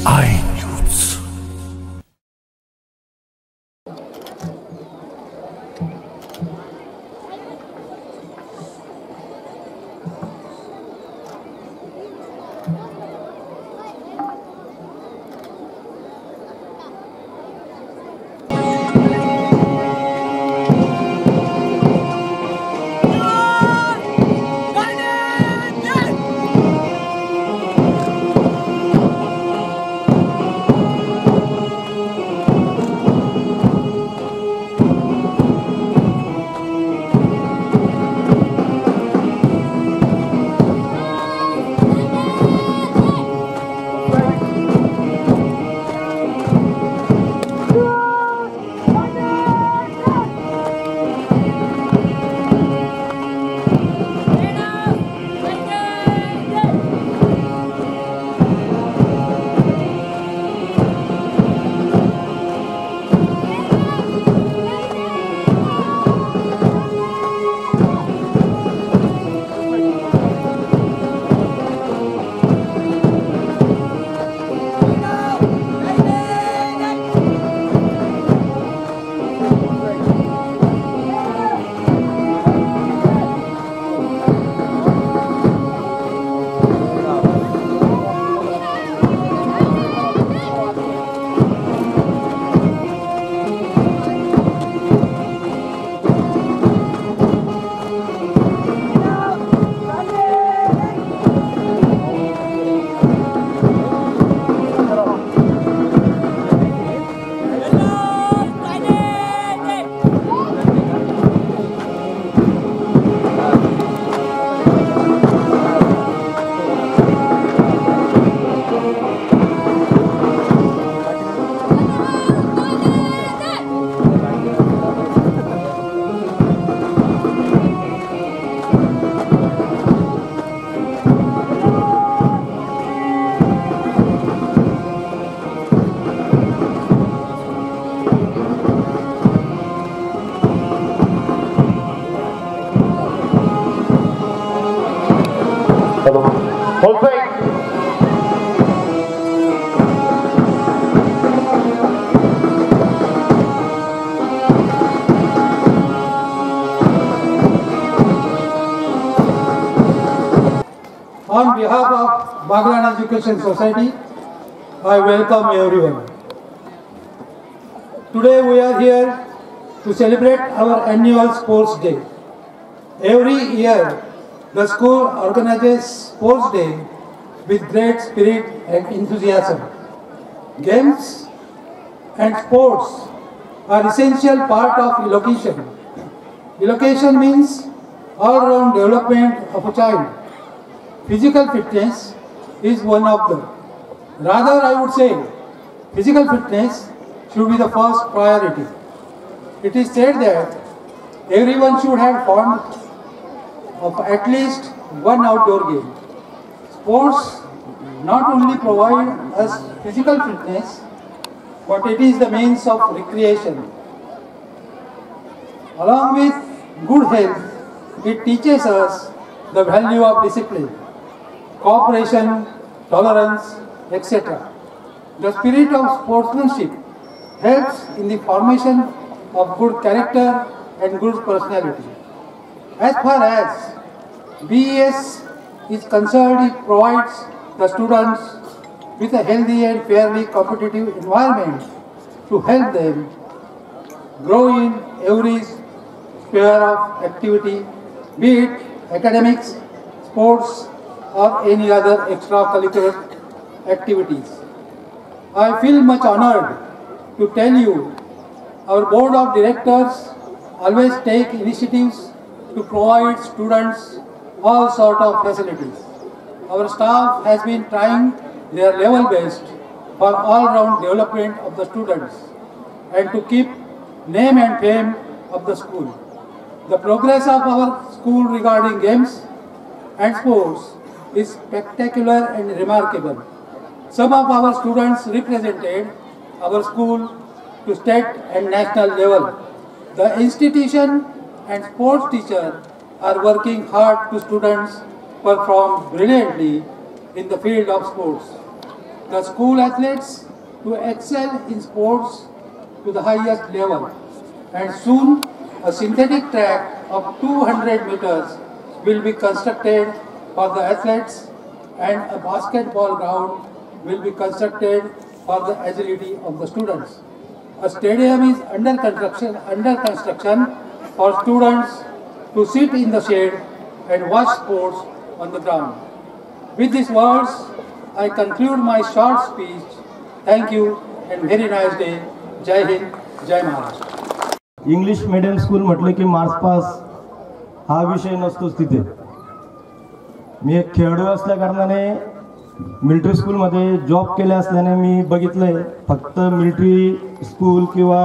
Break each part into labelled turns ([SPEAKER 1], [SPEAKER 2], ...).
[SPEAKER 1] iNews.
[SPEAKER 2] Full swing.
[SPEAKER 3] On behalf of Baglan Education Society, I welcome everyone. Today we are here to celebrate our annual Sports Day. Every year, the school organizes Sports Day with great spirit and enthusiasm. Games and sports are essential part of education. Education means all-round development of a child. Physical fitness is one of them. Rather, I would say, physical fitness should be the first priority. It is said that everyone should have fun of at least one outdoor game. Sports not only provide us physical fitness, but it is the means of recreation. Along with good health, it teaches us the value of discipline, cooperation, tolerance, etc. The spirit of sportsmanship helps in the formation of good character and good personality. As far as BES is concerned, it provides the students with a healthy and fairly competitive environment to help them grow in every sphere of activity, be it academics, sports, or any other extracurricular activities. I feel much honored to tell you our board of directors always take initiatives to provide students all sort of facilities. Our staff has been trying their level best for all-round development of the students and to keep name and fame of the school. The progress of our school regarding games and sports is spectacular and remarkable. Some of our students represented our school to state and national level. The institution and sports teachers are working hard to students perform brilliantly in the field of sports. the school athletes to excel in sports to the highest level, and soon a synthetic track of 200 meters will be constructed for the athletes, and a basketball ground will be constructed for the agility of the students. A stadium is under construction for students to sit in the shade and watch sports on the ground. With these words, I conclude my short speech. Thank you and very nice day. Jai Hind, Jai Maharashtra.
[SPEAKER 1] English medium school म्हटलं की मार्च पास हा विषय नसतोच तिथे. मी एक खेळाडू असल्या कारणाने मिलिटरी स्कूलमध्ये जॉब केले असल्याने मी बघितलंय फक्त मिलिटरी स्कूल किंवा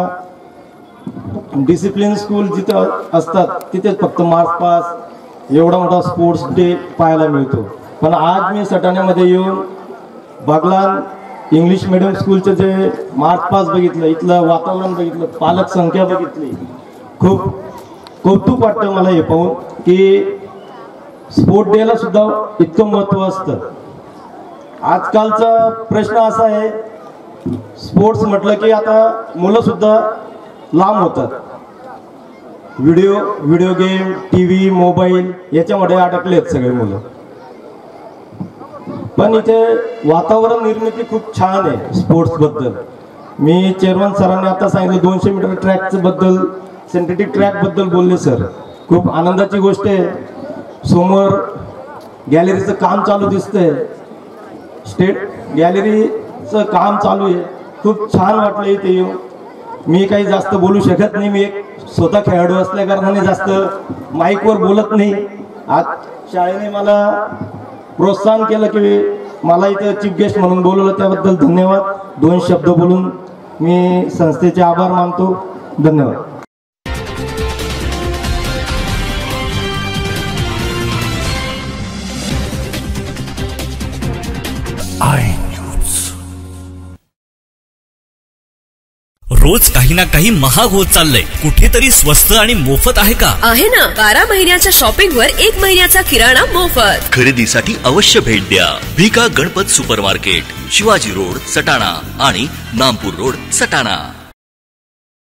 [SPEAKER 1] डिसिप्लिन स्कूल जिथे असतात तिथेच फक्त मार्च पास एवढा मोठा स्पोर्ट्स डे पाहायला मिळतो. पण आज मी सटाण्यामध्ये येऊन बागलान इंग्लिश मीडियम स्कूलचे जे मार्च पास बघितलं, इथलं वातावरण बघितलं, पालक संख्या बघितली, खूप कौतुक वाटतं मला हे पाहून की स्पोर्ट डेला सुद्धा इतकं महत्त्व असतं. आजकालचा प्रश्न असा आहे, स्पोर्ट्स म्हटलं की आता मुलं सुद्धा लांब होतात. व्हिडिओ गेम, टीव्ही, मोबाईल याच्यामध्ये अडकलेत सगळे मुलं. पण इथे वातावरण निर्मिती खूप छान आहे स्पोर्ट्स बद्दल. मी चेअरमन सरांनी आता सांगितलं 200 मीटर ट्रॅकचं बद्दल, सिंथेटिक ट्रॅक बद्दल बोलले सर. खूप आनंदाची गोष्ट आहे. समोर गॅलरीचं काम चालू दिसतंय, स्टेट गॅलरीचं काम चालू आहे. खूप छान वाटलं इथे येऊन. मी काही जास्त बोलू शकत नाही, मी एक स्वतः खेळाडू असल्या कारणाने जास्त माईकवर बोलत नाही. आज शाळेने मला प्रोत्साहन केलं की मला इथं चीफ गेस्ट म्हणून बोलवलं, त्याबद्दल धन्यवाद. 2 शब्द बोलून मी संस्थेचे आभार मानतो. धन्यवाद.
[SPEAKER 4] रोज काही ना काही महाग होत चाललंय. कुठेतरी स्वस्त आणि मोफत आहे का?
[SPEAKER 5] आहे ना. 12 महिन्याच्या शॉपिंगवर 1 महिन्याचा किराणा मोफत.
[SPEAKER 4] खरेदीसाठी अवश्य भेट द्या भिका गणपत सुपरमार्केट, शिवाजी रोड सटाणा आणि नामपूर रोड सटाणा.